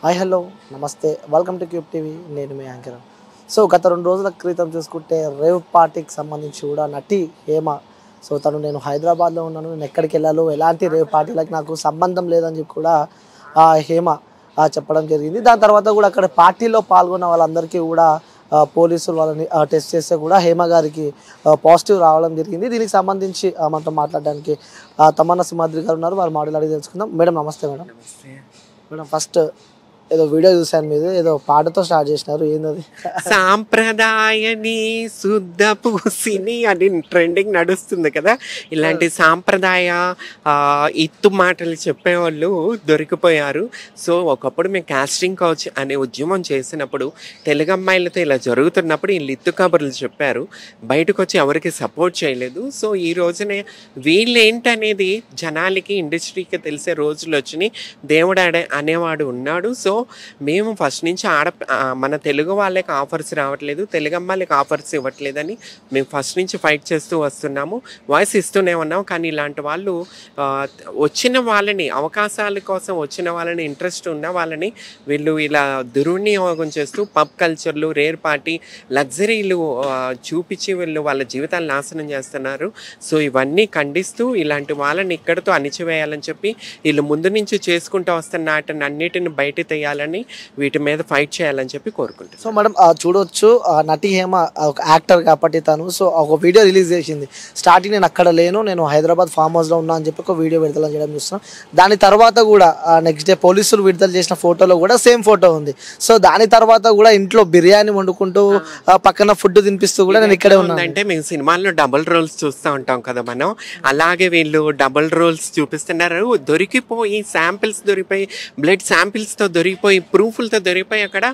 Hi hello నమస్తే welcome to cube TV నేను మీ anchor. So గత 2 రోజుల క్రితం చూసుకుంటే రేవ్ పార్టీకి సంబంధించి కూడా నటి హేమ నేను హైదరాబాద్లో ఉన్నాను, నేను ఎక్కడికి వెళ్ళాలో ఎలాంటి రేవ్ పార్టీలకు నాకు సంబంధం లేదని చెప్పి కూడా హేమ చెప్పడం జరిగింది. దాని తర్వాత కూడా అక్కడ పార్టీలో పాల్గొన్న వాళ్ళందరికీ కూడా పోలీసులు వాళ్ళని టెస్ట్ చేస్తే కూడా హేమ గారికి పాజిటివ్ రావడం జరిగింది. దీనికి సంబంధించి మనతో మాట్లాడడానికి తమన్నా సింహాద్రి గారు ఉన్నారు. వారు మాటలు అడిగి తెలుసుకుందాం. మేడం నమస్తే. మేడం ఫస్ట్ ఏదో వీడియో చూసాను, మీద ఏదో పాటతో స్టార్ట్ చేసినారు, ఏంటది? సాంప్రదాయని శుద్ధ పూసిని అని ట్రెండింగ్ నడుస్తుంది కదా. ఇలాంటి సాంప్రదాయ ఇత్తు మాటలు చెప్పేవాళ్ళు దొరికిపోయారు. సో ఒకప్పుడు మేము కాస్టింగ్ కౌచ్ అనే ఉద్యమం చేసినప్పుడు తెలుగు అమ్మాయిలతో ఇలా జరుగుతున్నప్పుడు వీళ్ళు ఇత్తు కబుర్లు చెప్పారు, బయటకు వచ్చి ఎవరికి సపోర్ట్ చేయలేదు. సో ఈ రోజునే వీళ్ళేంటనేది జనాలకి ఇండస్ట్రీకి తెలిసే రోజులు వచ్చినాయి. దేవుడు అనేవాడు ఉన్నాడు. సో మేము ఫస్ట్ నుంచి మన తెలుగు వాళ్ళకి ఆఫర్స్ రావట్లేదు, తెలుగు అమ్మాయిలకి ఆఫర్స్ ఇవ్వట్లేదని మేము ఫస్ట్ నుంచి ఫైట్ చేస్తూ వస్తున్నాము, వాయిస్ ఇస్తూనే ఉన్నాం. కానీ ఇలాంటి వాళ్ళు వచ్చిన వాళ్ళని, అవకాశాల కోసం వచ్చిన వాళ్ళని, ఇంట్రెస్ట్ ఉన్న వాళ్ళని వీళ్ళు ఇలా దుర్వినియోగం చేస్తూ పబ్ కల్చర్లు, రేర్ పార్టీ, లగ్జరీలు చూపించి వీళ్ళు వాళ్ళ జీవితాలు నాశనం చేస్తున్నారు. సో ఇవన్నీ ఖండిస్తూ ఇలాంటి వాళ్ళని ఇక్కడితో అణిచివేయాలని చెప్పి వీళ్ళు ముందు నుంచి చేసుకుంటూ వస్తున్న వాటిని అన్నిటిని బయట తీయాలని, వీటి మీద ఫైట్ చేయాలని చెప్పి కోరుకుంటాను. సో మేడం చూడొచ్చు, నటి హేమ ఒక యాక్టర్ కాబట్టి తను ఒక వీడియో రిలీజ్ చేసింది. స్టార్టింగ్ నేను అక్కడ లేను, నేను హైదరాబాద్ ఫామ్ హౌస్లో ఉన్నా అని చెప్పి ఒక వీడియో విడుదల చేయడం చూస్తున్నాం. దాని తర్వాత కూడా నెక్స్ట్ డే పోలీసులు విడుదల చేసిన ఫోటోలో కూడా సేమ్ ఫోటో ఉంది. సో దాని తర్వాత కూడా ఇంట్లో బిర్యానీ వండుకుంటూ పక్కన ఫుడ్ తినిపిస్తూ కూడా నేను ఇక్కడే ఉన్నాను. అంటే మేము సినిమాల్లో డబుల్ రోల్స్ చూస్తూ ఉంటాం కదా మనం, అలాగే వీళ్ళు డబుల్ రోల్స్ చూపిస్తున్నారు. దొరికిపోయి శాంపిల్స్ దొరికిపోయి, బ్లడ్ శాంపిల్స్తో దొరికిపోయి, ప్రూఫ్లతో దొరికిపోయి అక్కడ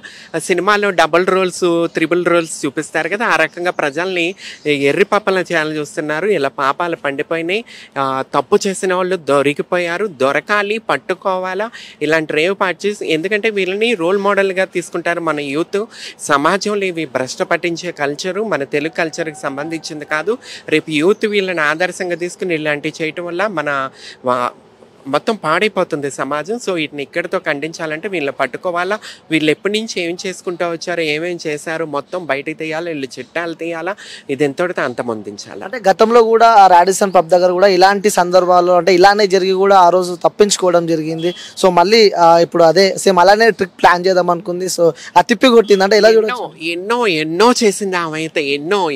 సినిమాలో డబుల్ రోల్స్, త్రిబుల్ రోల్స్ చూపిస్తారు కదా. ఆ రకంగా ప్రజల్ని ఎర్రి పాపల చేయాలని చూస్తున్నారు. ఇలా పాపాలు పండిపోయినాయి. తప్పు చేసిన వాళ్ళు దొరికిపోయారు, దొరకాలి, పట్టుకోవాలా ఇలాంటి రేవ్ పార్టీస్. ఎందుకంటే వీళ్ళని రోల్ మోడల్గా తీసుకుంటారు మన యూత్. సమాజంలో ఇవి భ్రష్ట పట్టించే కల్చరు మన తెలుగు కల్చర్కి సంబంధించింది కాదు. రేపు యూత్ వీళ్ళని ఆదర్శంగా తీసుకుని ఇలాంటివి చేయటం వల్ల మన మొత్తం పాడైపోతుంది సమాజం. సో వీటిని ఇక్కడితో ఖండించాలంటే వీళ్ళని పట్టుకోవాలా, వీళ్ళు ఎప్పటి నుంచి ఏం చేసుకుంటూ వచ్చారో, ఏమేమి చేశారో మొత్తం బయటకు తీయాలా, వీళ్ళు చిట్టాలు తీయాలా, ఇది ఎంతటితో అంతమొందించాలి. అంటే గతంలో కూడా ఆ రాడిసన్ పబ్ దగ్గర కూడా ఇలాంటి సందర్భాలు అంటే ఇలానే జరిగి కూడా ఆ రోజు తప్పించుకోవడం జరిగింది. సో మళ్ళీ ఇప్పుడు అదే సేమ్ అలానే ట్రిక్ ప్లాన్ చేద్దాం అనుకుంది. సో ఆ తిప్పి కొట్టింది. అంటే ఇలా ఎన్నో చేసింది ఆమె అయితే,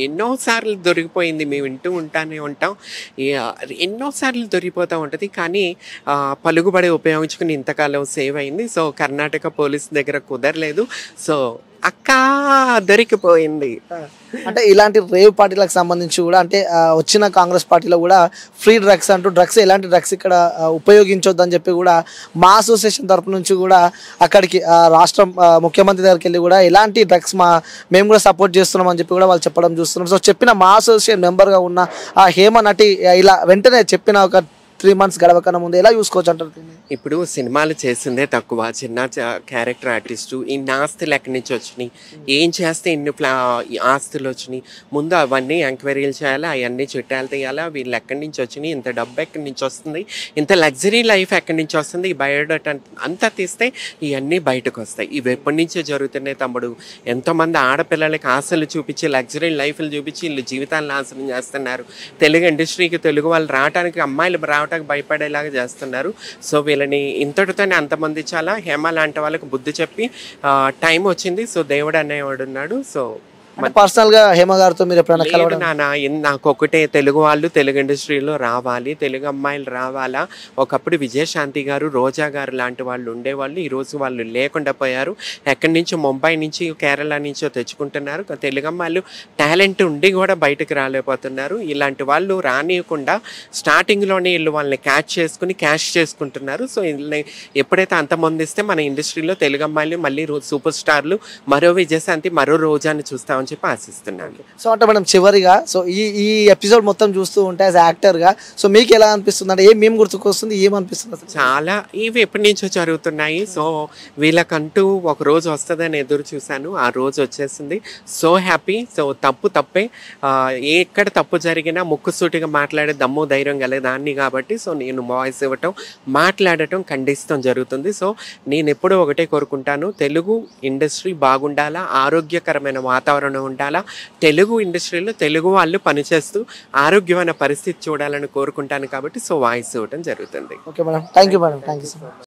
ఎన్నో సార్లు దొరికిపోయింది. మేము వింటూ ఉంటాం, ఎన్నోసార్లు దొరికిపోతూ ఉంటుంది. కానీ పలుకుబడి ఉపయోగించుకుని ఇంతకాలం సేవ్ అయింది. సో కర్ణాటక పోలీస్ దగ్గర కుదరలేదు. సో అక్క దొరికిపోయింది. అంటే ఇలాంటి రేవ్ పార్టీలకు సంబంధించి కూడా అంటే వచ్చిన కాంగ్రెస్ పార్టీలో కూడా ఫ్రీ డ్రగ్స్ అంటూ ఎలాంటి డ్రగ్స్ ఇక్కడ ఉపయోగించొద్దని చెప్పి కూడా మా అసోసియేషన్ తరపు నుంచి కూడా అక్కడికి రాష్ట్ర ముఖ్యమంత్రి దగ్గరికి వెళ్ళి కూడా ఎలాంటి డ్రగ్స్ మేము కూడా సపోర్ట్ చేస్తున్నాం అని చెప్పి కూడా వాళ్ళు చెప్పడం చూస్తున్నాం. సో చెప్పిన మా అసోసియేషన్ మెంబర్గా ఉన్న హేమ నటి ఇలా వెంటనే చెప్పిన ఒక 3 months గడవకన్నా ముందు ఎలా చూసుకోవచ్చు అంటారు? ఇప్పుడు సినిమాలు చేసిందే తక్కువ, చిన్న క్యారెక్టర్ ఆర్టిస్టు. ఇన్ని ఆస్తులు ఎక్కడి నుంచి వచ్చినాయి, ఏం చేస్తే ఇన్ని ఆస్తులు వచ్చినాయి, ముందు అవన్నీ ఎంక్వైరీలు చేయాలి, అవన్నీ చిట్టాలు తీయాలా, వీళ్ళు ఎక్కడి నుంచి వచ్చినాయి, ఇంత డబ్బు ఎక్కడి నుంచి వస్తుంది, ఇంత లగ్జరీ లైఫ్ ఎక్కడి నుంచి వస్తుంది, ఈ బయోడేటా అంతా తీస్తే ఇవన్నీ బయటకు వస్తాయి. ఇవి ఎప్పటి నుంచో జరుగుతున్నాయి తమ్ముడు. ఎంతోమంది ఆడపిల్లలకి ఆశలు చూపించి, లగ్జరీ లైఫ్లు చూపించి వీళ్ళు జీవితాలను నాశనం చేస్తున్నారు. తెలుగు ఇండస్ట్రీకి తెలుగు వాళ్ళు రావడానికి, అమ్మాయిలు రావడానికి భయపడేలాగా చేస్తున్నారు. సో వీళ్ళని ఇంతటితోనే అంతమందించాలా. హేమ లాంటి వాళ్ళకి బుద్ధి చెప్పి టైం వచ్చింది. సో దేవుడు అనేవాడు ఉన్నాడు. సో పర్సనల్ గా హేమ గారితో మీరు ఎప్పుడైనా నాకు ఒకటే, తెలుగు వాళ్ళు తెలుగు ఇండస్ట్రీలో రావాలి, తెలుగు అమ్మాయిలు రావాలా. ఒకప్పుడు విజయశాంతి గారు, రోజా గారు లాంటి వాళ్ళు ఉండేవాళ్ళు. ఈరోజు వాళ్ళు లేకుండా పోయారు. ఎక్కడి నుంచో ముంబై నుంచి, కేరళ నుంచో తెచ్చుకుంటున్నారు. తెలుగు అమ్మాయిలు టాలెంట్ ఉండి కూడా బయటకు రాలేకపోతున్నారు. ఇలాంటి వాళ్ళు రానియకుండా స్టార్టింగ్లోనే వీళ్ళు వాళ్ళని క్యాష్ చేసుకుంటున్నారు. సో వీళ్ళని ఎప్పుడైతే అంతమొందిస్తే మన ఇండస్ట్రీలో తెలుగు అమ్మాయిలు మళ్ళీ సూపర్ స్టార్లు, మరో విజయశాంతి, మరో రోజాని చూస్తాం చేద్దామని చెప్పి ఆశిస్తున్నాను. సో అంటే మనం చివరిగా సో ఈ ఎపిసోడ్ మొత్తం చూస్తూ ఉంటే యాజ్ యాక్టర్గా సో మీకు ఎలా అనిపిస్తుంది, అంటే ఏం మేము గుర్తుకొస్తుంది, ఏమనిపిస్తుంది అసలు? చాలా ఇవి ఎప్పటి నుంచో జరుగుతున్నాయి. సో వీళ్ళకంటూ ఒక రోజు వస్తుందని ఎదురు చూశాను, ఆ రోజు వచ్చేసింది. So happy. సో తప్పే, ఎక్కడ తప్పు జరిగినా ముక్కుసూటిగా మాట్లాడే దమ్ము ధైర్యం గలదాన్ని కాబట్టి సో నేను వాయిస్ ఇవ్వటం, మాట్లాడటం, ఖండిస్తాం జరుగుతుంది. సో నేను ఎప్పుడూ ఒకటే కోరుకుంటాను, తెలుగు ఇండస్ట్రీ బాగుండాలా, ఆరోగ్యకరమైన వాతావరణం ఉండాలా, తెలుగు ఇండస్ట్రీలో తెలుగు వాళ్ళు పనిచేస్తూ ఆరోగ్యమైన పరిస్థితి చూడాలని కోరుకుంటాను కాబట్టి సో వాయిస్ ఇవ్వటం జరుగుతుంది. Okay madam, thank you madam, thank you so much.